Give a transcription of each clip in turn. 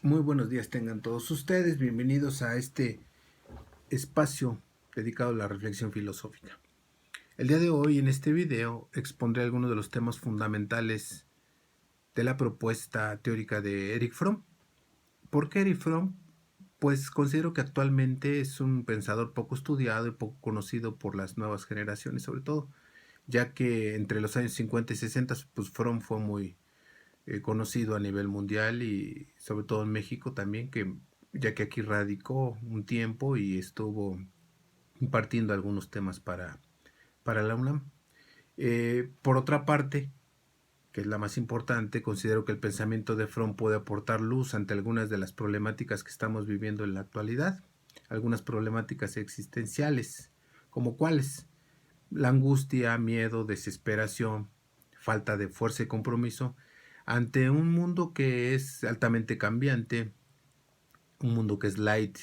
Muy buenos días tengan todos ustedes, bienvenidos a este espacio dedicado a la reflexión filosófica. El día de hoy en este video expondré algunos de los temas fundamentales de la propuesta teórica de Erich Fromm. ¿Por qué Erich Fromm? Pues considero que actualmente es un pensador poco estudiado y poco conocido por las nuevas generaciones sobre todo, ya que entre los años 50 y 60 pues Fromm fue muy conocido a nivel mundial y sobre todo en México también, ya que aquí radicó un tiempo y estuvo impartiendo algunos temas para la UNAM. Por otra parte, que es la más importante, considero que el pensamiento de Fromm puede aportar luz ante algunas de las problemáticas que estamos viviendo en la actualidad, algunas problemáticas existenciales, como cuáles: la angustia, miedo, desesperación, falta de fuerza y compromiso ante un mundo que es altamente cambiante, un mundo que es light,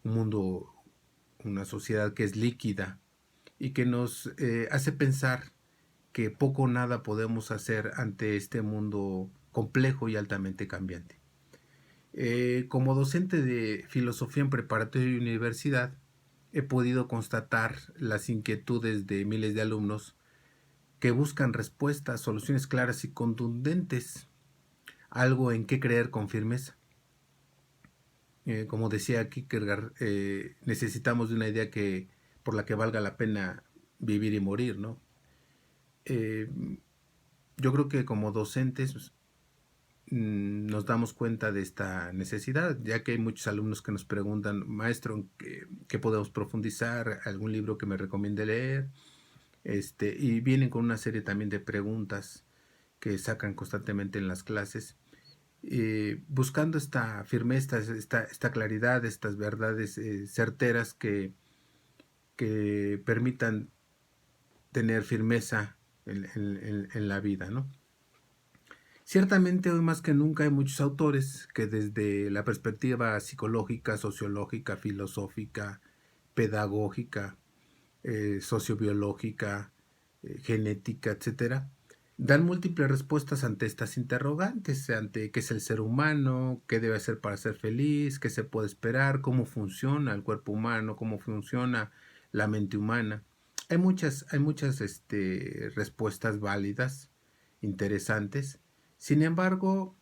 un mundo, una sociedad que es líquida y que nos hace pensar que poco o nada podemos hacer ante este mundo complejo y altamente cambiante. Como docente de filosofía en preparatoria y universidad, he podido constatar las inquietudes de miles de alumnos que buscan respuestas, soluciones claras y contundentes, algo en qué creer con firmeza. Como decía Kierkegaard, necesitamos de una idea por la que valga la pena vivir y morir, ¿no? Eh, yo creo que como docentes nos damos cuenta de esta necesidad, ya que hay muchos alumnos que nos preguntan: maestro, ¿qué podemos profundizar? ¿Algún libro que me recomiende leer? Y vienen con una serie también de preguntas que sacan constantemente en las clases, buscando esta firmeza, esta claridad, estas verdades certeras que permitan tener firmeza en la vida, ¿no? Ciertamente hoy más que nunca hay muchos autores que desde la perspectiva psicológica, sociológica, filosófica, pedagógica, sociobiológica, genética, etcétera, dan múltiples respuestas ante estas interrogantes, ante qué es el ser humano, qué debe hacer para ser feliz, qué se puede esperar, cómo funciona el cuerpo humano, cómo funciona la mente humana. Hay muchas respuestas válidas, interesantes. Sin embargo,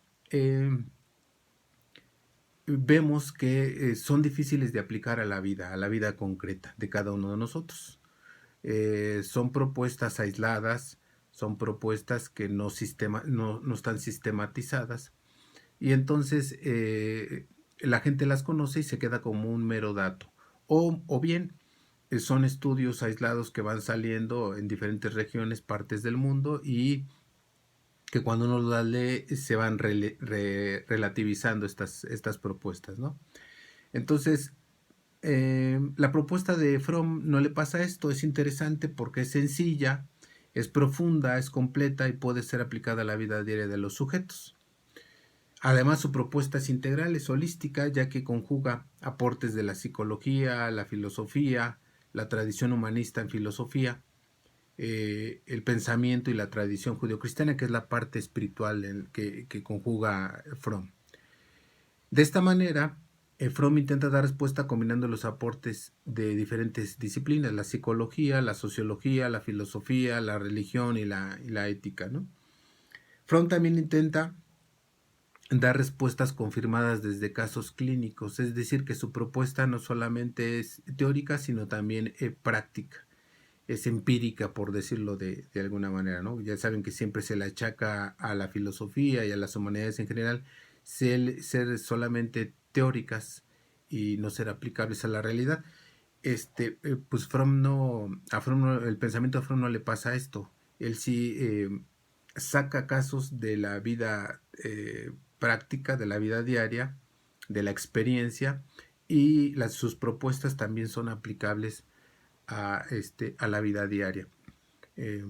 vemos que son difíciles de aplicar a la vida concreta de cada uno de nosotros. Son propuestas aisladas, son propuestas que no están sistematizadas, y entonces la gente las conoce y se queda como un mero dato. O bien son estudios aislados que van saliendo en diferentes regiones, partes del mundo, y que cuando uno las lee se van relativizando estas propuestas, ¿no? Entonces, la propuesta de Fromm no le pasa esto, es interesante porque es sencilla, es profunda, es completa y puede ser aplicada a la vida diaria de los sujetos. Además, su propuesta es integral, es holística, ya que conjuga aportes de la psicología, la filosofía, la tradición humanista en filosofía, el pensamiento y la tradición judeocristiana, que es la parte espiritual que conjuga Fromm. De esta manera, Fromm intenta dar respuesta combinando los aportes de diferentes disciplinas: la psicología, la sociología, la filosofía, la religión y la ética, ¿no? Fromm también intenta dar respuestas confirmadas desde casos clínicos, es decir, que su propuesta no solamente es teórica, sino también práctica, es empírica, por decirlo de alguna manera, ¿no? Ya saben que siempre se le achaca a la filosofía y a las humanidades en general ser solamente teóricas y no ser aplicables a la realidad. Pues el pensamiento de Fromm no le pasa esto. Él sí saca casos de la vida práctica, de la vida diaria, de la experiencia, y sus propuestas también son aplicables a la vida diaria. Eh,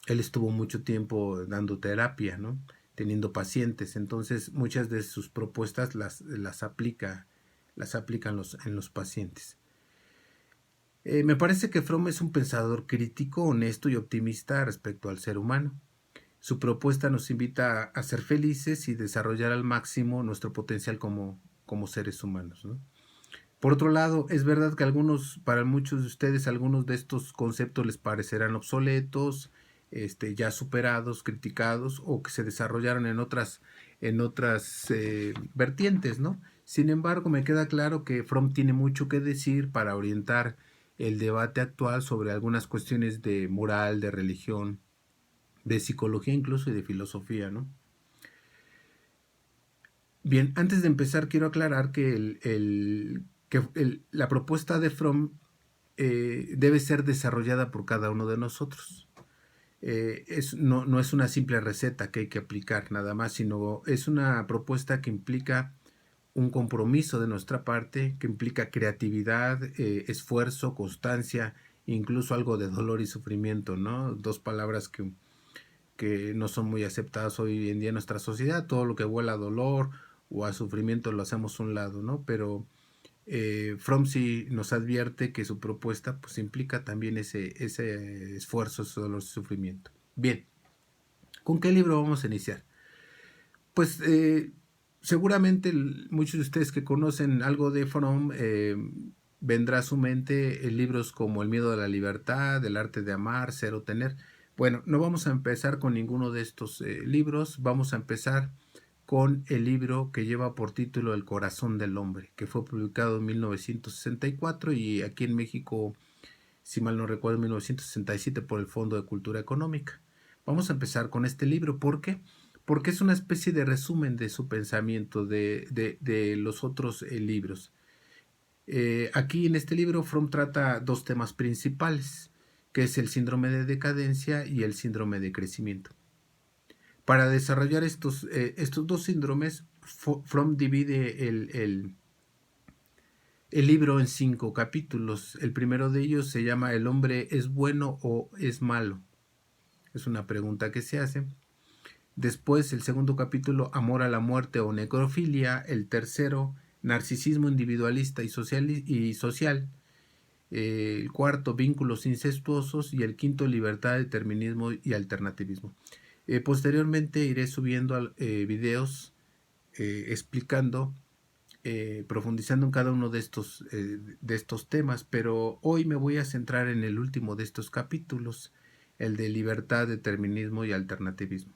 Él estuvo mucho tiempo dando terapia, ¿no? Teniendo pacientes, entonces muchas de sus propuestas las aplican en los pacientes. Me parece que Fromm es un pensador crítico, honesto y optimista respecto al ser humano. Su propuesta nos invita a ser felices y desarrollar al máximo nuestro potencial como seres humanos, ¿no? Por otro lado, es verdad que para muchos de ustedes, algunos de estos conceptos les parecerán obsoletos, ya superados, criticados, o que se desarrollaron en otras vertientes, ¿no? Sin embargo, me queda claro que Fromm tiene mucho que decir para orientar el debate actual sobre algunas cuestiones de moral, de religión, de psicología incluso y de filosofía, ¿no? Bien, antes de empezar quiero aclarar que la propuesta de Fromm debe ser desarrollada por cada uno de nosotros. No es una simple receta que hay que aplicar nada más, sino es una propuesta que implica un compromiso de nuestra parte, que implica creatividad, esfuerzo, constancia, incluso algo de dolor y sufrimiento, ¿no? Dos palabras que no son muy aceptadas hoy en día en nuestra sociedad. Todo lo que huela a dolor o a sufrimiento lo hacemos a un lado, ¿no? Pero Fromm sí nos advierte que su propuesta pues implica también ese esfuerzo, ese dolor, ese sufrimiento. Bien, ¿con qué libro vamos a iniciar? Pues seguramente muchos de ustedes que conocen algo de Fromm vendrá a su mente libros como El miedo a la libertad, El arte de amar, Ser o tener. Bueno, no vamos a empezar con ninguno de estos libros, vamos a empezar con el libro que lleva por título El corazón del hombre, que fue publicado en 1964 y aquí en México, si mal no recuerdo, en 1967 por el Fondo de Cultura Económica. Vamos a empezar con este libro, ¿por qué? Porque es una especie de resumen de su pensamiento de los otros libros. Aquí en este libro Fromm trata dos temas principales, que es el síndrome de decadencia y el síndrome de crecimiento. Para desarrollar estos dos síndromes, Fromm divide el libro en 5 capítulos. El primero de ellos se llama ¿El hombre es bueno o es malo? Es una pregunta que se hace. Después, el segundo capítulo, Amor a la muerte o necrofilia. El tercero, Narcisismo individualista y social. El cuarto, Vínculos incestuosos. Y el quinto, Libertad, determinismo y alternativismo. Posteriormente iré subiendo videos explicando, profundizando en cada uno de estos temas, pero hoy me voy a centrar en el último de estos capítulos, el de libertad, determinismo y alternativismo.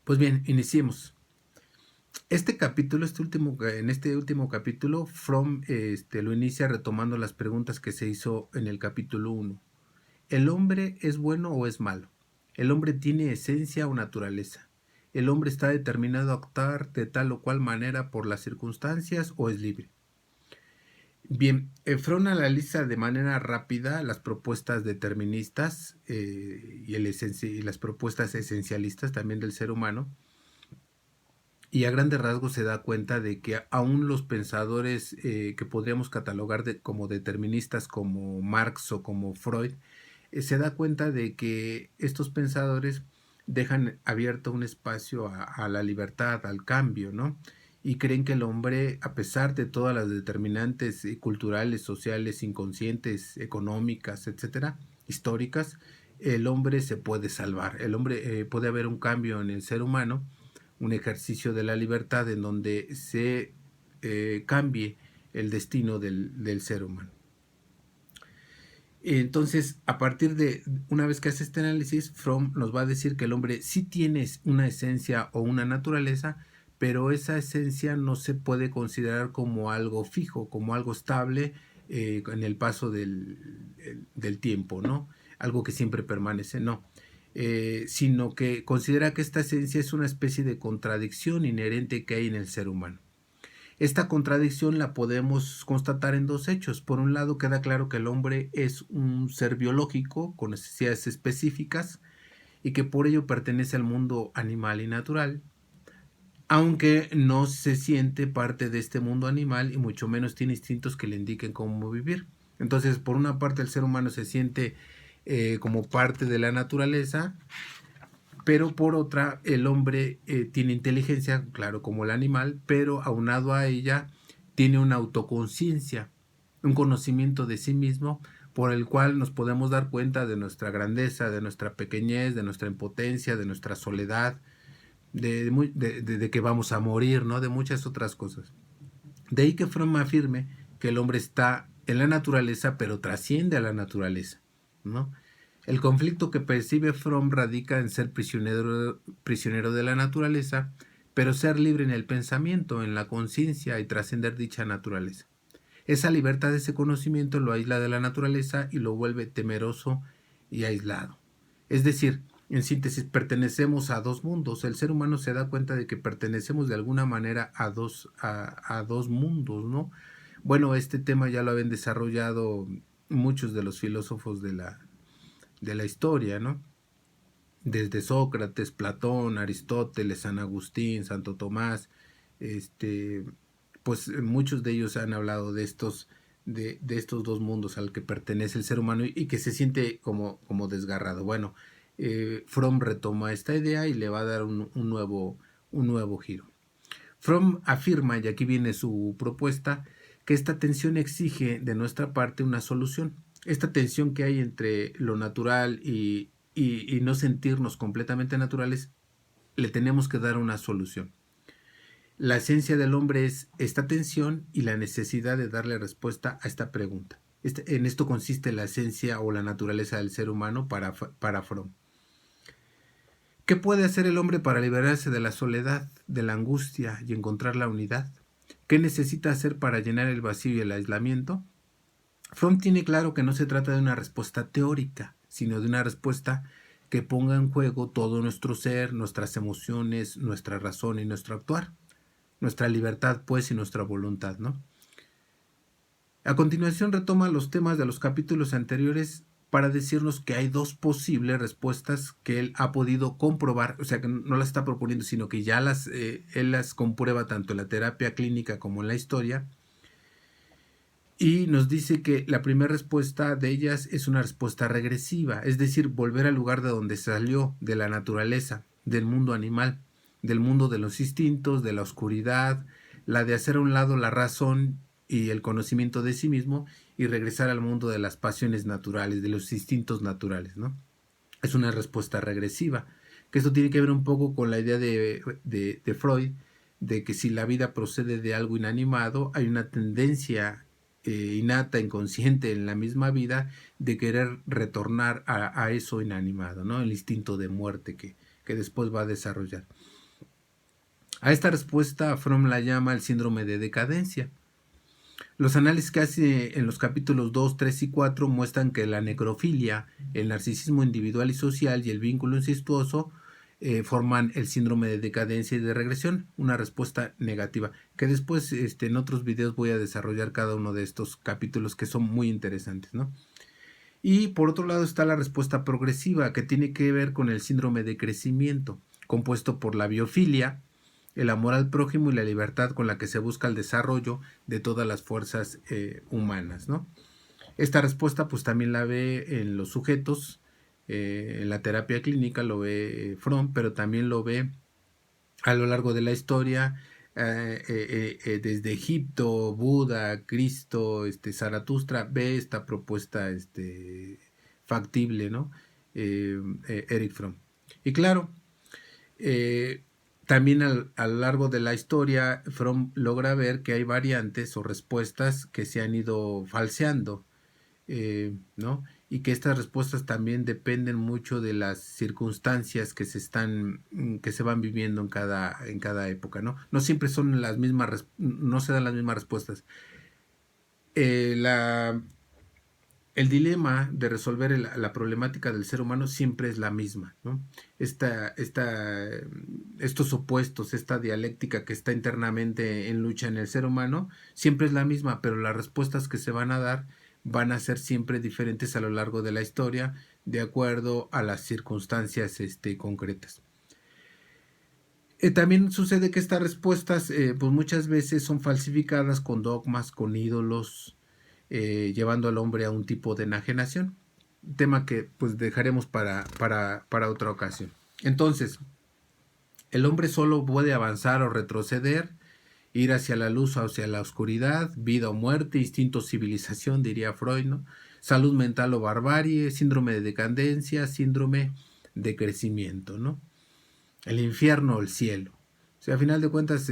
Pues bien, iniciemos. En este último capítulo, Fromm lo inicia retomando las preguntas que se hizo en el capítulo 1. ¿El hombre es bueno o es malo? ¿El hombre tiene esencia o naturaleza? ¿El hombre está determinado a actuar de tal o cual manera por las circunstancias o es libre? Bien, Fromm analiza de manera rápida las propuestas deterministas y las propuestas esencialistas también del ser humano, y a grandes rasgos se da cuenta de que aún los pensadores que podríamos catalogar como deterministas, como Marx o como Freud, se da cuenta de que estos pensadores dejan abierto un espacio a la libertad, al cambio, ¿no? Y creen que el hombre, a pesar de todas las determinantes culturales, sociales, inconscientes, económicas, etcétera, históricas, el hombre se puede salvar. El hombre puede haber un cambio en el ser humano, un ejercicio de la libertad en donde se cambie el destino del ser humano. Entonces, a partir de una vez que hace este análisis, Fromm nos va a decir que el hombre sí tiene una esencia o una naturaleza, pero esa esencia no se puede considerar como algo fijo, como algo estable en el paso del tiempo, ¿no? Algo que siempre permanece, no. Sino que considera que esta esencia es una especie de contradicción inherente que hay en el ser humano. Esta contradicción la podemos constatar en dos hechos. Por un lado, queda claro que el hombre es un ser biológico con necesidades específicas y que por ello pertenece al mundo animal y natural, aunque no se siente parte de este mundo animal y mucho menos tiene instintos que le indiquen cómo vivir. Entonces, por una parte, el ser humano se siente como parte de la naturaleza, pero por otra, el hombre tiene inteligencia, claro, como el animal, pero aunado a ella tiene una autoconciencia. un conocimiento de sí mismo por el cual nos podemos dar cuenta de nuestra grandeza, de nuestra pequeñez, de nuestra impotencia, de nuestra soledad, de que vamos a morir, ¿no? De muchas otras cosas. De ahí que Fromm afirme que el hombre está en la naturaleza, pero trasciende a la naturaleza, ¿no? El conflicto que percibe Fromm radica en ser prisionero de la naturaleza, pero ser libre en el pensamiento, en la conciencia y trascender dicha naturaleza. Esa libertad de ese conocimiento lo aísla de la naturaleza y lo vuelve temeroso y aislado. Es decir, en síntesis, pertenecemos a dos mundos. El ser humano se da cuenta de que pertenecemos de alguna manera a dos mundos, ¿no? Bueno, este tema ya lo habían desarrollado muchos de los filósofos de la historia, ¿no? Desde Sócrates, Platón, Aristóteles, San Agustín, Santo Tomás, pues muchos de ellos han hablado de estos dos mundos al que pertenece el ser humano y que se siente como desgarrado. Bueno, Fromm retoma esta idea y le va a dar un nuevo giro. Fromm afirma, y aquí viene su propuesta, que esta tensión exige de nuestra parte una solución. Esta tensión que hay entre lo natural y no sentirnos completamente naturales, le tenemos que dar una solución. La esencia del hombre es esta tensión y la necesidad de darle respuesta a esta pregunta. En esto consiste la esencia o la naturaleza del ser humano para Fromm. ¿Qué puede hacer el hombre para liberarse de la soledad, de la angustia y encontrar la unidad? ¿Qué necesita hacer para llenar el vacío y el aislamiento? Fromm tiene claro que no se trata de una respuesta teórica, sino de una respuesta que ponga en juego todo nuestro ser, nuestras emociones, nuestra razón y nuestro actuar. Nuestra libertad, pues, y nuestra voluntad, ¿no? A continuación retoma los temas de los capítulos anteriores para decirnos que hay dos posibles respuestas que él ha podido comprobar, o sea, que no las está proponiendo, sino que ya él las comprueba tanto en la terapia clínica como en la historia, y nos dice que la primera respuesta de ellas es una respuesta regresiva, es decir, volver al lugar de donde salió, de la naturaleza, del mundo animal, del mundo de los instintos, de la oscuridad, la de hacer a un lado la razón y el conocimiento de sí mismo y regresar al mundo de las pasiones naturales, de los instintos naturales, ¿no? Es una respuesta regresiva, que esto tiene que ver un poco con la idea de Freud, de que si la vida procede de algo inanimado, hay una tendencia innata, inconsciente en la misma vida de querer retornar a eso inanimado, ¿no? El instinto de muerte que después va a desarrollar. A esta respuesta Fromm la llama el síndrome de decadencia. Los análisis que hace en los capítulos 2, 3 y 4 muestran que la necrofilia, el narcisismo individual y social y el vínculo incestuoso forman el síndrome de decadencia y de regresión, una respuesta negativa, que después en otros videos voy a desarrollar cada uno de estos capítulos que son muy interesantes, ¿no? Y por otro lado está la respuesta progresiva, que tiene que ver con el síndrome de crecimiento, compuesto por la biofilia, el amor al prójimo y la libertad con la que se busca el desarrollo de todas las fuerzas humanas, ¿no? Esta respuesta pues también la ve en los sujetos, en la terapia clínica lo ve Fromm, pero también lo ve a lo largo de la historia, desde Egipto, Buda, Cristo, Zaratustra, ve esta propuesta factible, ¿no? Eric Fromm. Y claro, también a lo largo de la historia, Fromm logra ver que hay variantes o respuestas que se han ido falseando, ¿no? Y que estas respuestas también dependen mucho de las circunstancias que se van viviendo en cada época, ¿no? No siempre son las mismas, no se dan las mismas respuestas. El dilema de resolver la problemática del ser humano siempre es la misma, ¿no? Estos opuestos, esta dialéctica que está internamente en lucha en el ser humano, siempre es la misma, pero las respuestas que se van a dar van a ser siempre diferentes a lo largo de la historia, de acuerdo a las circunstancias concretas. También sucede que estas respuestas, pues muchas veces son falsificadas con dogmas, con ídolos, llevando al hombre a un tipo de enajenación, tema que pues dejaremos para otra ocasión. Entonces, el hombre solo puede avanzar o retroceder Ir hacia la luz o hacia la oscuridad, vida o muerte, instinto o civilización, diría Freud, ¿no? Salud mental o barbarie, síndrome de decadencia, síndrome de crecimiento, ¿no? El infierno o el cielo. O sea, a final de cuentas,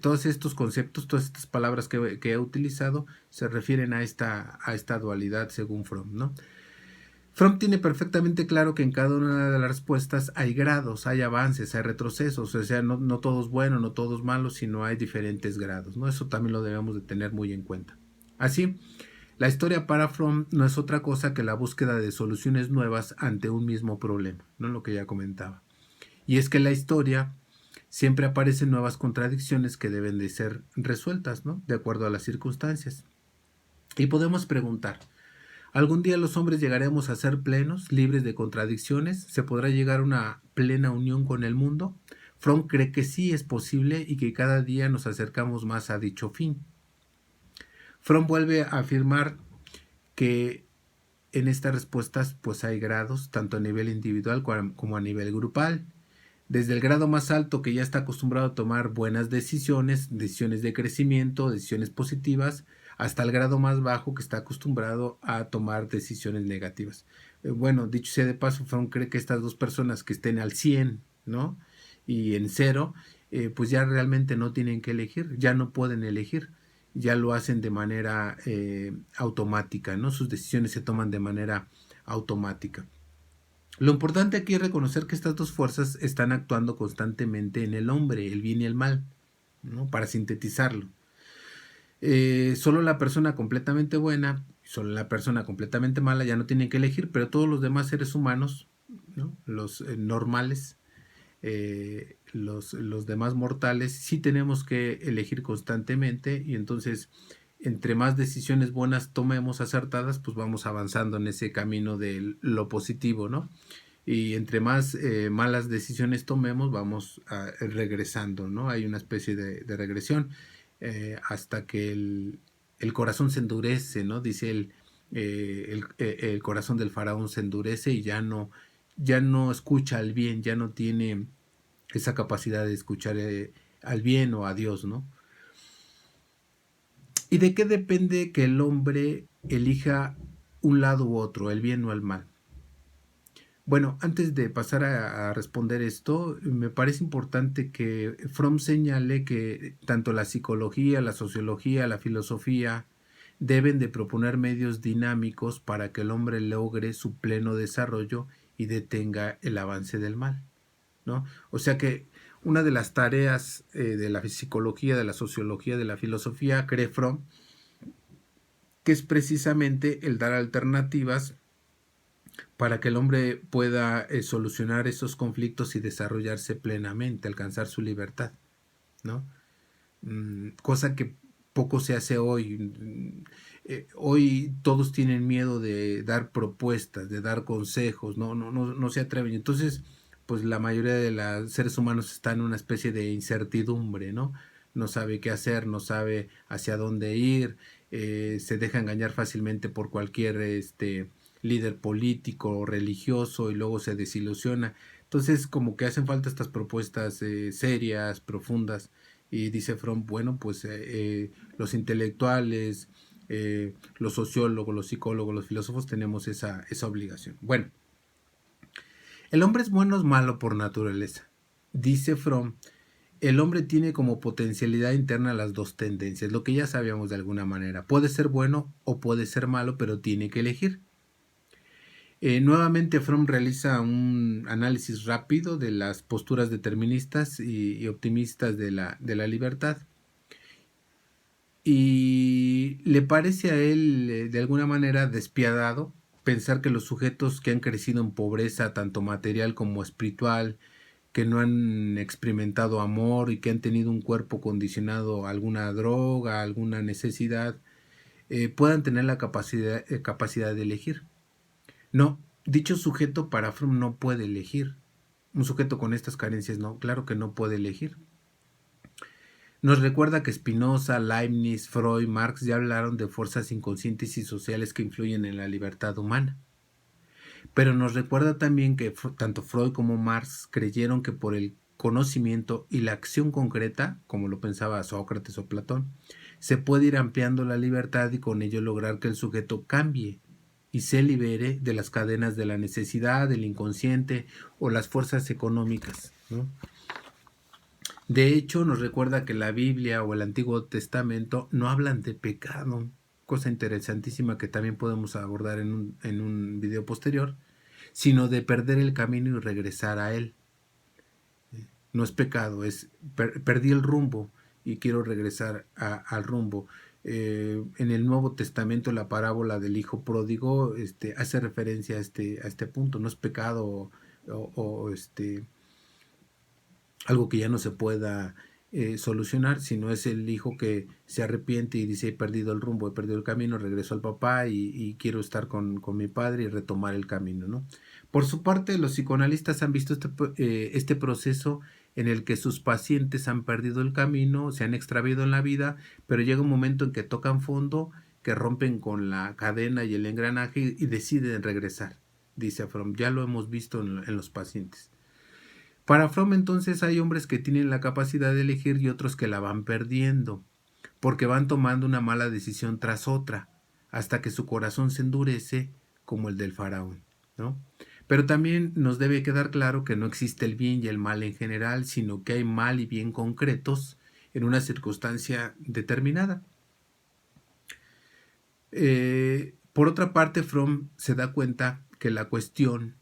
todos estos conceptos, todas estas palabras que he utilizado, se refieren a esta dualidad según Fromm, ¿no? Fromm tiene perfectamente claro que en cada una de las respuestas hay grados, hay avances, hay retrocesos, o sea, no todo es bueno, no todo es malo, sino hay diferentes grados, ¿no? Eso también lo debemos de tener muy en cuenta. Así, la historia para Fromm no es otra cosa que la búsqueda de soluciones nuevas ante un mismo problema, ¿no? Lo que ya comentaba. Y es que en la historia siempre aparecen nuevas contradicciones que deben de ser resueltas, ¿no? De acuerdo a las circunstancias. Y podemos preguntar, ¿algún día los hombres llegaremos a ser plenos, libres de contradicciones? ¿Se podrá llegar a una plena unión con el mundo? Fromm cree que sí es posible y que cada día nos acercamos más a dicho fin. Fromm vuelve a afirmar que en estas respuestas pues hay grados, tanto a nivel individual como a nivel grupal. Desde el grado más alto, que ya está acostumbrado a tomar buenas decisiones, decisiones de crecimiento, decisiones positivas, hasta el grado más bajo, que está acostumbrado a tomar decisiones negativas. Bueno, dicho sea de paso, Fromm cree que estas dos personas que estén al 100, ¿no? Y en cero, pues ya realmente no tienen que elegir, ya no pueden elegir, ya lo hacen de manera automática, ¿no? Sus decisiones se toman de manera automática. Lo importante aquí es reconocer que estas dos fuerzas están actuando constantemente en el hombre, el bien y el mal, ¿no? Para sintetizarlo. Solo la persona completamente buena, solo la persona completamente mala ya no tienen que elegir, pero todos los demás seres humanos, ¿no? Los normales, los demás mortales, sí tenemos que elegir constantemente, y entonces entre más decisiones buenas tomemos acertadas, pues vamos avanzando en ese camino de lo positivo, ¿no? Y entre más malas decisiones tomemos, vamos regresando, ¿no? Hay una especie de regresión hasta que el corazón se endurece, ¿no? Dice el corazón del faraón se endurece y ya no escucha al bien, ya no tiene esa capacidad de escuchar al bien o a Dios, ¿no? ¿Y de qué depende que el hombre elija un lado u otro, el bien o el mal? Bueno, antes de pasar a responder esto, me parece importante que Fromm señale que tanto la psicología, la sociología, la filosofía deben de proponer medios dinámicos para que el hombre logre su pleno desarrollo y detenga el avance del mal, ¿no? O sea que una de las tareas de la psicología, de la sociología, de la filosofía, cree Fromm, que es precisamente el dar alternativas para que el hombre pueda solucionar esos conflictos y desarrollarse plenamente, alcanzar su libertad, ¿no? Cosa que poco se hace hoy. Hoy todos tienen miedo de dar propuestas, de dar consejos, no se atreven. Entonces, pues la mayoría de los seres humanos está en una especie de incertidumbre, ¿no? No sabe qué hacer, no sabe hacia dónde ir, se deja engañar fácilmente por cualquier líder político o religioso y luego se desilusiona. Entonces, como que hacen falta estas propuestas serias, profundas, y dice Fromm, bueno, pues los intelectuales, los sociólogos, los psicólogos, los filósofos tenemos esa obligación. Bueno, el hombre es bueno o es malo por naturaleza. Dice Fromm, el hombre tiene como potencialidad interna las dos tendencias, lo que ya sabíamos de alguna manera. Puede ser bueno o puede ser malo, pero tiene que elegir. Nuevamente Fromm realiza un análisis rápido de las posturas deterministas y optimistas de la libertad. Y le parece a él de alguna manera despiadado pensar que los sujetos que han crecido en pobreza tanto material como espiritual, que no han experimentado amor y que han tenido un cuerpo condicionado a alguna droga, a alguna necesidad, puedan tener la capacidad de elegir. No, dicho sujeto para Fromm no puede elegir. Un sujeto con estas carencias no, claro que no puede elegir. Nos recuerda que Spinoza, Leibniz, Freud, Marx ya hablaron de fuerzas inconscientes y sociales que influyen en la libertad humana. Pero nos recuerda también que tanto Freud como Marx creyeron que por el conocimiento y la acción concreta, como lo pensaba Sócrates o Platón, se puede ir ampliando la libertad y con ello lograr que el sujeto cambie y se libere de las cadenas de la necesidad, del inconsciente o las fuerzas económicas, ¿no? De hecho, nos recuerda que la Biblia o el Antiguo Testamento no hablan de pecado, cosa interesantísima que también podemos abordar en un video posterior, sino de perder el camino y regresar a él. No es pecado, es perdí el rumbo y quiero regresar al rumbo. En el Nuevo Testamento la parábola del hijo pródigo hace referencia a este punto. No es pecado o algo que ya no se pueda solucionar, sino es el hijo que se arrepiente y dice: he perdido el rumbo, he perdido el camino, regreso al papá y quiero estar con mi padre y retomar el camino, ¿no? Por su parte, los psicoanalistas han visto este proceso en el que sus pacientes han perdido el camino, se han extraviado en la vida, pero llega un momento en que tocan fondo, que rompen con la cadena y el engranaje y deciden regresar, dice Fromm. Ya lo hemos visto en los pacientes. Para Fromm, entonces, hay hombres que tienen la capacidad de elegir y otros que la van perdiendo, porque van tomando una mala decisión tras otra, hasta que su corazón se endurece como el del faraón, ¿no? Pero también nos debe quedar claro que no existe el bien y el mal en general, sino que hay mal y bien concretos en una circunstancia determinada. Por otra parte, Fromm se da cuenta que la cuestión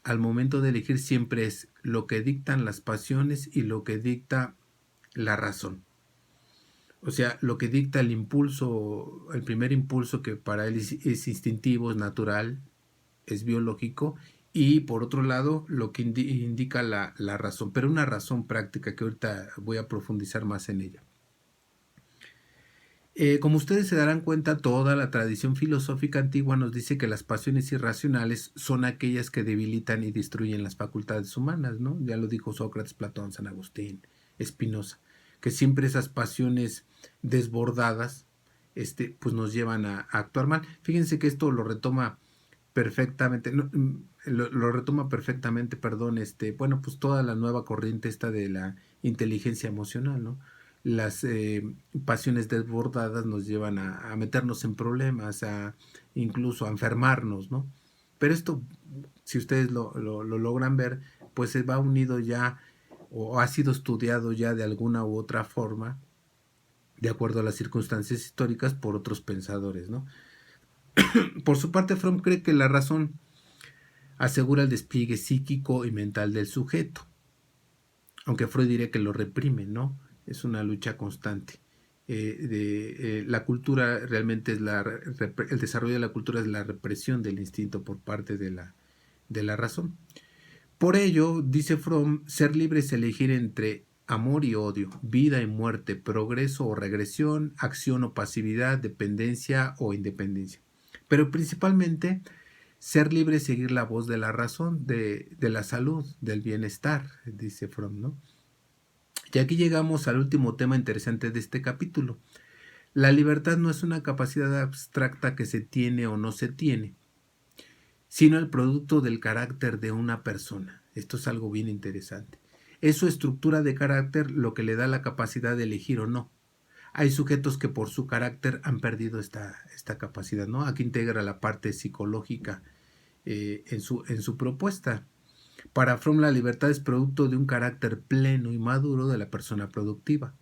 al momento de elegir siempre es lo que dictan las pasiones y lo que dicta la razón. O sea, lo que dicta el impulso, el primer impulso, que para él es instintivo, es natural, es biológico, y por otro lado lo que indica la razón, pero una razón práctica que ahorita voy a profundizar más en ella. Como ustedes se darán cuenta, toda la tradición filosófica antigua nos dice que las pasiones irracionales son aquellas que debilitan y destruyen las facultades humanas, ¿no? Ya lo dijo Sócrates, Platón, San Agustín, Spinoza, que siempre esas pasiones desbordadas pues nos llevan a actuar mal. Fíjense que esto lo retoma perfectamente, no, lo retoma perfectamente, perdón, bueno, pues toda la nueva corriente esta de la inteligencia emocional, ¿no? Las pasiones desbordadas nos llevan a meternos en problemas, incluso a enfermarnos, ¿no? Pero esto, si ustedes lo logran ver, pues se va unido ya o ha sido estudiado ya de alguna u otra forma, de acuerdo a las circunstancias históricas, por otros pensadores, ¿no? Por su parte, Fromm cree que la razón asegura el despliegue psíquico y mental del sujeto, aunque Freud diría que lo reprime, ¿no? Es una lucha constante. La cultura realmente es el desarrollo de la cultura es la represión del instinto por parte de la razón. Por ello, dice Fromm, ser libre es elegir entre amor y odio, vida y muerte, progreso o regresión, acción o pasividad, dependencia o independencia. Pero principalmente, ser libre es seguir la voz de la razón, de la salud, del bienestar, dice Fromm, ¿no? Y aquí llegamos al último tema interesante de este capítulo. La libertad no es una capacidad abstracta que se tiene o no se tiene, sino el producto del carácter de una persona. Esto es algo bien interesante. Es su estructura de carácter lo que le da la capacidad de elegir o no. Hay sujetos que por su carácter han perdido esta capacidad, ¿no? Aquí integra la parte psicológica en su propuesta. Para Fromm, la libertad es producto de un carácter pleno y maduro de la persona productiva.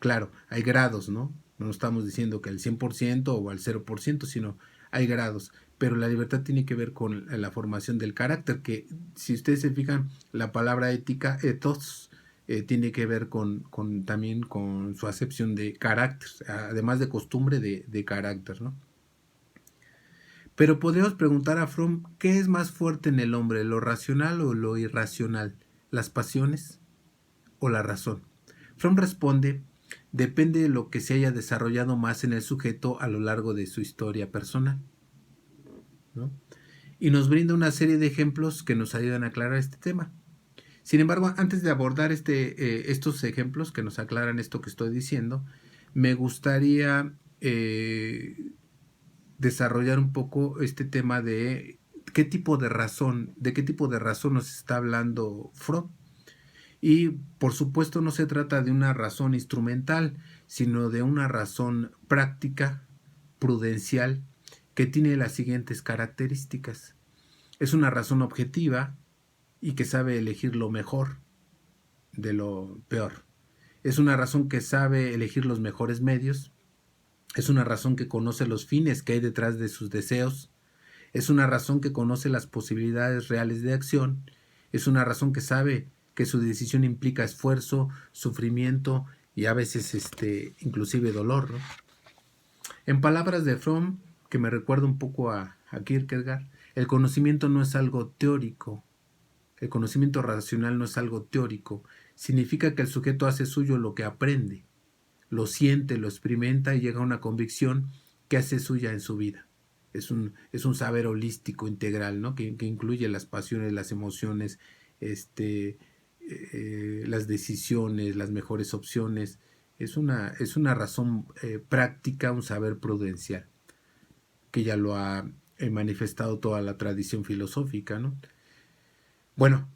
Claro, hay grados, ¿no? No estamos diciendo que al 100% o al 0%, sino hay grados. Pero la libertad tiene que ver con la formación del carácter, que si ustedes se fijan, la palabra ética, ethos, tiene que ver también con su acepción de carácter, además de costumbre de carácter, ¿no? Pero podríamos preguntar a Fromm, ¿qué es más fuerte en el hombre, lo racional o lo irracional? ¿Las pasiones o la razón? Fromm responde, depende de lo que se haya desarrollado más en el sujeto a lo largo de su historia personal, ¿no? Y nos brinda una serie de ejemplos que nos ayudan a aclarar este tema. Sin embargo, antes de abordar estos ejemplos que nos aclaran esto que estoy diciendo, me gustaría desarrollar un poco este tema de qué tipo de razón nos está hablando Fromm. Y por supuesto no se trata de una razón instrumental, sino de una razón práctica, prudencial, que tiene las siguientes características. Es una razón objetiva y que sabe elegir lo mejor de lo peor. Es una razón que sabe elegir los mejores medios. Es una razón que conoce los fines que hay detrás de sus deseos. Es una razón que conoce las posibilidades reales de acción. Es una razón que sabe que su decisión implica esfuerzo, sufrimiento y a veces inclusive dolor, ¿no? En palabras de Fromm, que me recuerda un poco a Kierkegaard, el conocimiento no es algo teórico. El conocimiento racional no es algo teórico. Significa que el sujeto hace suyo lo que aprende, lo siente, lo experimenta y llega a una convicción que hace suya en su vida. Es un saber holístico, integral, ¿no? Que incluye las pasiones, las emociones, las decisiones, las mejores opciones. Es una razón práctica, un saber prudencial, que ya lo ha manifestado toda la tradición filosófica, ¿no? Bueno,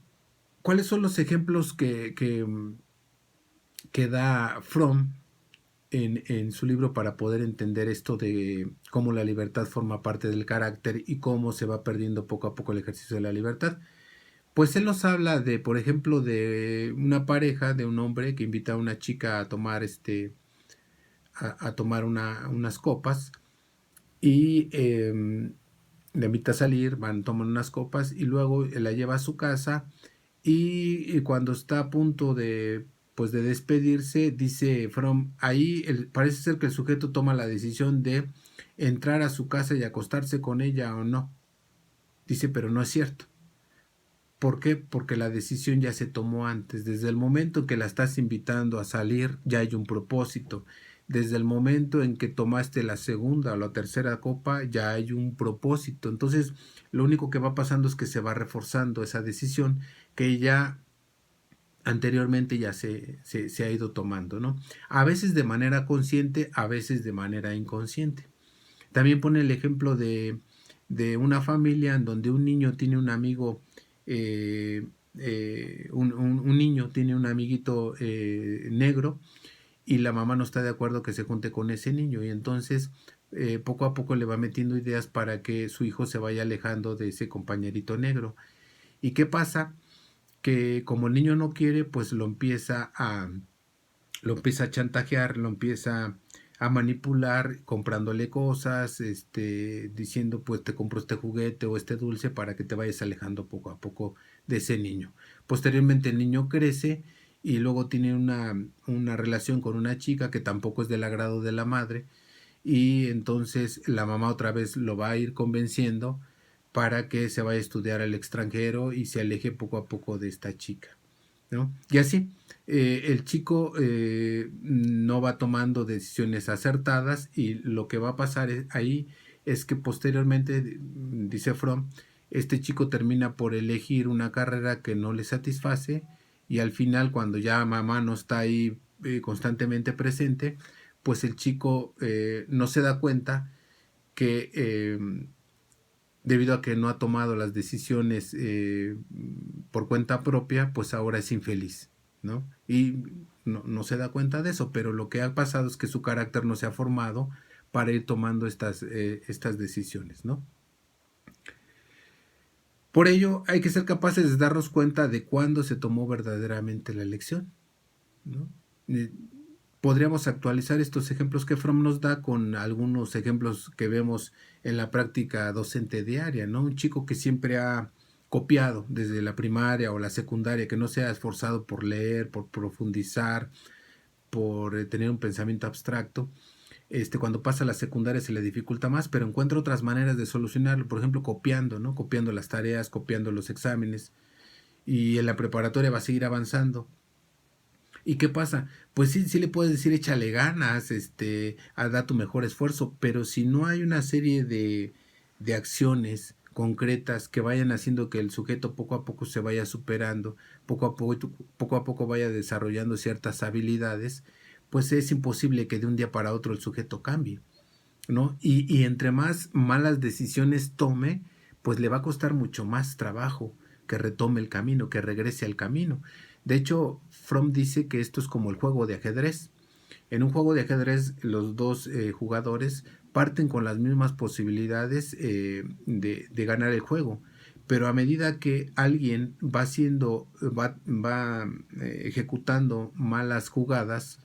¿cuáles son los ejemplos que da Fromm en su libro para poder entender esto de cómo la libertad forma parte del carácter y cómo se va perdiendo poco a poco el ejercicio de la libertad? Pues él nos habla de, por ejemplo, de una pareja, de un hombre que invita a una chica a tomar a tomar unas copas y le invita a salir, toman unas copas y luego la lleva a su casa y cuando está a punto de pues de despedirse, dice Fromm, ahí parece ser que el sujeto toma la decisión de entrar a su casa y acostarse con ella o no. Dice, pero no es cierto. ¿Por qué? Porque la decisión ya se tomó antes. Desde el momento en que la estás invitando a salir, ya hay un propósito. Desde el momento en que tomaste la segunda o la tercera copa, ya hay un propósito. Entonces, lo único que va pasando es que se va reforzando esa decisión que ya anteriormente ya se ha ido tomando, ¿no? A veces de manera consciente, a veces de manera inconsciente. También pone el ejemplo de una familia en donde un niño tiene un amigo, un niño tiene un amiguito negro y la mamá no está de acuerdo que se junte con ese niño y entonces poco a poco le va metiendo ideas para que su hijo se vaya alejando de ese compañerito negro. ¿Y qué pasa? Que como el niño no quiere, pues lo empieza a chantajear, lo empieza a manipular, comprándole cosas, diciendo pues te compro este juguete o este dulce para que te vayas alejando poco a poco de ese niño. Posteriormente el niño crece y luego tiene una relación con una chica que tampoco es del agrado de la madre y entonces la mamá otra vez lo va a ir convenciendo para que se vaya a estudiar al extranjero y se aleje poco a poco de esta chica, ¿no? Y así, el chico no va tomando decisiones acertadas y lo que va a pasar ahí es que posteriormente, dice Fromm, este chico termina por elegir una carrera que no le satisface y al final cuando ya mamá no está ahí constantemente presente, pues el chico no se da cuenta que debido a que no ha tomado las decisiones por cuenta propia, pues ahora es infeliz, ¿no? Y no se da cuenta de eso, pero lo que ha pasado es que su carácter no se ha formado para ir tomando estas decisiones, ¿no? Por ello, hay que ser capaces de darnos cuenta de cuándo se tomó verdaderamente la elección, ¿no? Podríamos actualizar estos ejemplos que Fromm nos da con algunos ejemplos que vemos en la práctica docente diaria, ¿no? Un chico que siempre ha copiado desde la primaria o la secundaria, que no se ha esforzado por leer, por profundizar, por tener un pensamiento abstracto, cuando pasa a la secundaria se le dificulta más, pero encuentra otras maneras de solucionarlo, por ejemplo, copiando, ¿no? Copiando las tareas, copiando los exámenes, y en la preparatoria va a seguir avanzando. ¿Y qué pasa? Pues sí, sí le puedes decir échale ganas, da tu mejor esfuerzo, pero si no hay una serie de acciones concretas que vayan haciendo que el sujeto poco a poco se vaya superando, poco a poco vaya desarrollando ciertas habilidades, pues es imposible que de un día para otro el sujeto cambie, ¿no? Y entre más malas decisiones tome, pues le va a costar mucho más trabajo que retome el camino, que regrese al camino. De hecho, Fromm dice que esto es como el juego de ajedrez. En un juego de ajedrez, los dos jugadores parten con las mismas posibilidades de ganar el juego, pero a medida que alguien va ejecutando malas jugadas,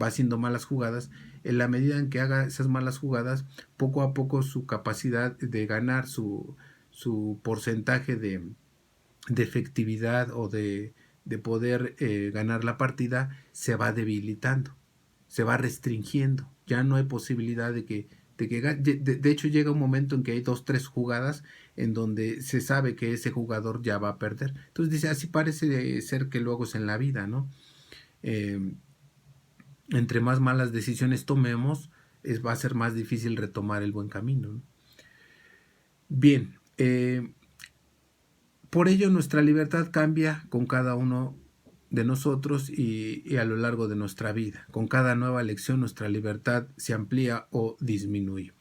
va haciendo malas jugadas, en la medida en que haga esas malas jugadas, poco a poco su capacidad de ganar, su porcentaje de efectividad o de poder ganar la partida se va debilitando, se va restringiendo. Ya no hay posibilidad de hecho llega un momento en que hay 2, 3 jugadas en donde se sabe que ese jugador ya va a perder. Entonces dice, así parece ser que luego es en la vida, ¿no? Eh, Entre más malas decisiones tomemos, va a ser más difícil retomar el buen camino, ¿no? Bien, por ello nuestra libertad cambia con cada uno de nosotros y a lo largo de nuestra vida. Con cada nueva elección nuestra libertad se amplía o disminuye.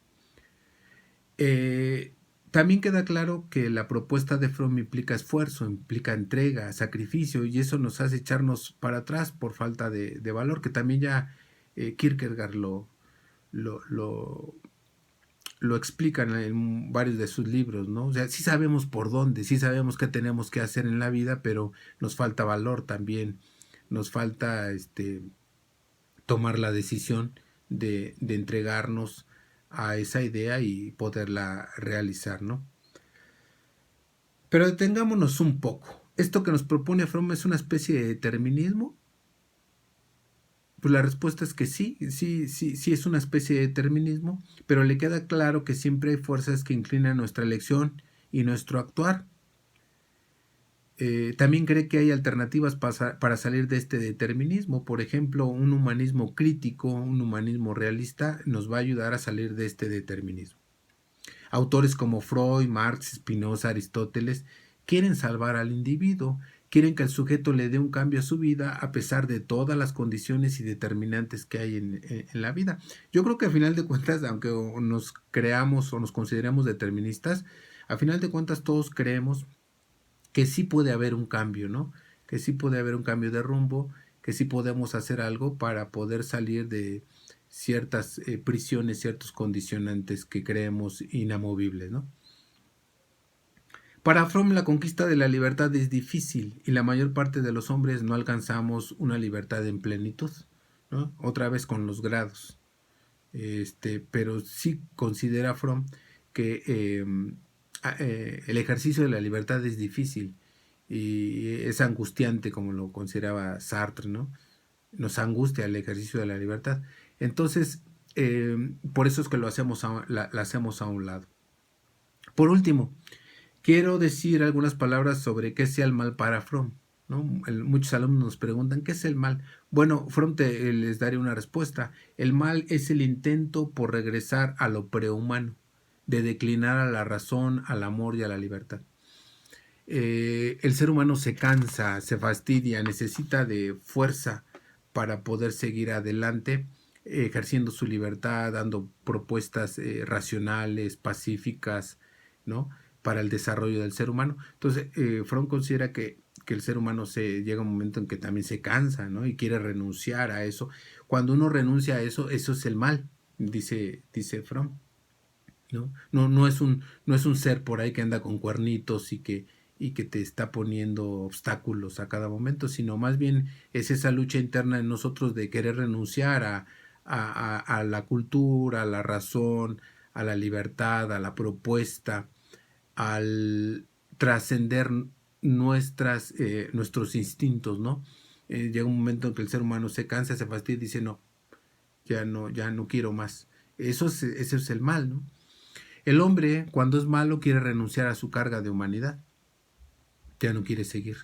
Eh, También queda claro que la propuesta de Fromm implica esfuerzo, implica entrega, sacrificio, y eso nos hace echarnos para atrás por falta de valor, que también ya Kierkegaard lo, lo, lo explican en varios de sus libros, ¿no? O sea, sí sabemos por dónde, sí sabemos qué tenemos que hacer en la vida, pero nos falta valor también, nos falta tomar la decisión de entregarnos a esa idea y poderla realizar, ¿no? Pero detengámonos un poco. ¿Esto que nos propone Fromm es una especie de determinismo? Pues la respuesta es que sí, sí, sí, sí es una especie de determinismo, pero le queda claro que siempre hay fuerzas que inclinan nuestra elección y nuestro actuar. También cree que hay alternativas para salir de este determinismo. Por ejemplo, un humanismo crítico, un humanismo realista nos va a ayudar a salir de este determinismo. Autores como Freud, Marx, Spinoza, Aristóteles quieren salvar al individuo, quieren que el sujeto le dé un cambio a su vida a pesar de todas las condiciones y determinantes que hay en la vida. Yo creo que a final de cuentas, aunque nos creamos o nos consideremos deterministas, a final de cuentas todos creemos que sí puede haber un cambio, ¿no? Que sí puede haber un cambio de rumbo, que sí podemos hacer algo para poder salir de ciertas prisiones, ciertos condicionantes que creemos inamovibles, ¿no? Para Fromm la conquista de la libertad es difícil y la mayor parte de los hombres no alcanzamos una libertad en plenitud, ¿no? Otra vez con los grados. Pero sí considera Fromm que el ejercicio de la libertad es difícil y es angustiante, como lo consideraba Sartre, ¿no? Nos angustia el ejercicio de la libertad. Entonces, por eso es que la hacemos a un lado. Por último, quiero decir algunas palabras sobre qué sea el mal para Fromm, ¿no? Muchos alumnos nos preguntan, ¿qué es el mal? Bueno, Fromm les daría una respuesta. El mal es el intento por regresar a lo prehumano, de declinar a la razón, al amor y a la libertad. El ser humano se cansa, se fastidia, necesita de fuerza para poder seguir adelante, ejerciendo su libertad, dando propuestas racionales, pacíficas, ¿no? Para el desarrollo del ser humano. Entonces, Fromm considera que el ser humano llega a un momento en que también se cansa, ¿no? Y quiere renunciar a eso. Cuando uno renuncia a eso, eso es el mal, dice Fromm, ¿no? No es un ser por ahí que anda con cuernitos y que te está poniendo obstáculos a cada momento, sino más bien es esa lucha interna en nosotros de querer renunciar a la cultura, a la razón, a la libertad, a la propuesta, al trascender nuestros instintos, ¿no? Llega un momento en que el ser humano se cansa, se fastidia y dice, no, ya no quiero más. Eso es el mal, ¿no? El hombre, cuando es malo, quiere renunciar a su carga de humanidad. Ya no quiere seguir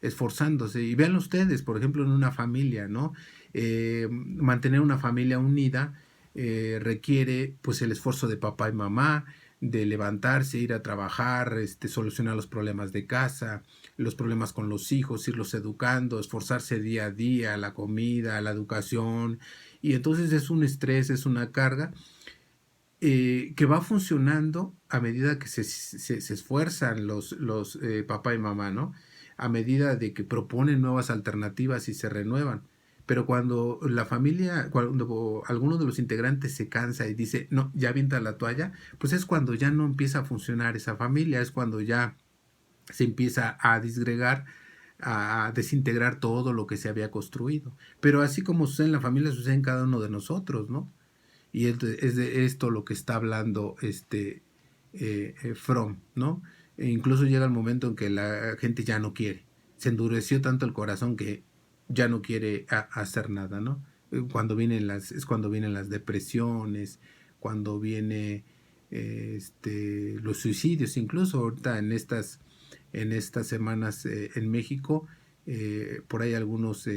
esforzándose. Y vean ustedes, por ejemplo, en una familia, ¿no? Mantener una familia unida requiere pues el esfuerzo de papá y mamá, de levantarse, ir a trabajar, solucionar los problemas de casa, los problemas con los hijos, irlos educando, esforzarse día a día, la comida, la educación. Y entonces es un estrés, es una carga que va funcionando a medida que se esfuerzan los papá y mamá, ¿no? a medida de que proponen nuevas alternativas y se renuevan. Pero cuando la familia, cuando alguno de los integrantes se cansa y dice, no, ya avienta la toalla, pues es cuando ya no empieza a funcionar esa familia, es cuando ya se empieza a disgregar, a desintegrar todo lo que se había construido. Pero así como sucede en la familia, sucede en cada uno de nosotros, ¿no? Y es de esto lo que está hablando Fromm, ¿no? E incluso llega el momento en que la gente ya no quiere. Se endureció tanto el corazón que ya no quiere hacer nada, ¿no? Es cuando vienen las depresiones, cuando viene los suicidios, incluso ahorita en estas semanas en México, por ahí algunos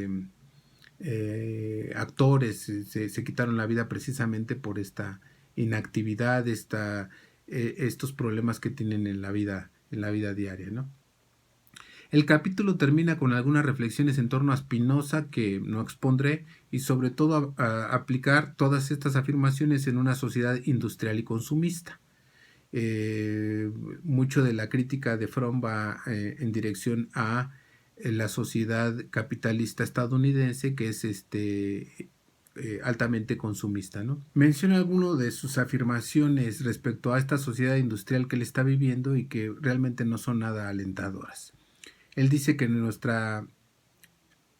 actores se quitaron la vida precisamente por esta inactividad, estos problemas que tienen en la vida diaria, ¿no? El capítulo termina con algunas reflexiones en torno a Spinoza que no expondré y sobre todo a aplicar todas estas afirmaciones en una sociedad industrial y consumista. Mucho de la crítica de Fromm va en dirección a la sociedad capitalista estadounidense que es altamente consumista, ¿no? Menciona algunas de sus afirmaciones respecto a esta sociedad industrial que él está viviendo y que realmente no son nada alentadoras. Él dice que nuestra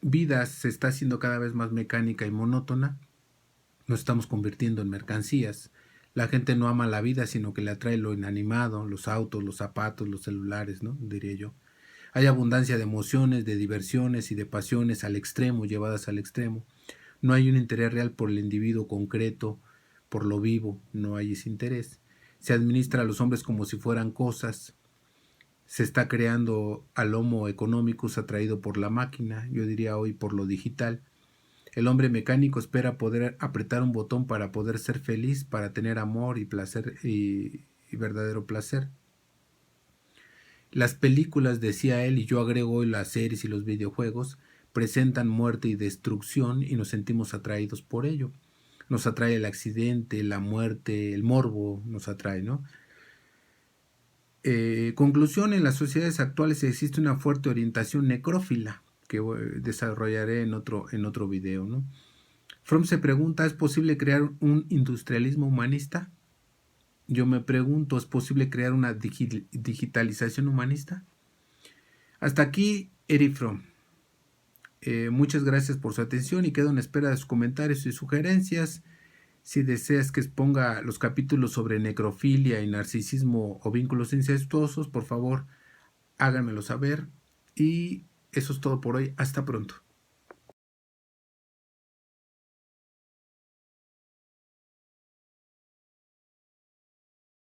vida se está haciendo cada vez más mecánica y monótona, nos estamos convirtiendo en mercancías. La gente no ama la vida, sino que le atrae lo inanimado, los autos, los zapatos, los celulares, ¿no? Diría yo. Hay abundancia de emociones, de diversiones y de pasiones al extremo, llevadas al extremo. No hay un interés real por el individuo concreto, por lo vivo, no hay ese interés. Se administra a los hombres como si fueran cosas. Se está creando al homo economicus atraído por la máquina, yo diría hoy por lo digital. El hombre mecánico espera poder apretar un botón para poder ser feliz, para tener amor y placer y verdadero placer. Las películas, decía él, y yo agrego hoy las series y los videojuegos, presentan muerte y destrucción y nos sentimos atraídos por ello. Nos atrae el accidente, la muerte, el morbo, nos atrae, ¿no? Conclusión, en las sociedades actuales existe una fuerte orientación necrófila que desarrollaré en otro video, ¿no? Fromm se pregunta, ¿es posible crear un industrialismo humanista? Yo me pregunto, ¿es posible crear una digitalización humanista? Hasta aquí, Eric Fromm. Muchas gracias por su atención y quedo en espera de sus comentarios y sugerencias. Si deseas que exponga los capítulos sobre necrofilia y narcisismo o vínculos incestuosos, por favor, háganmelo saber. Y eso es todo por hoy. Hasta pronto.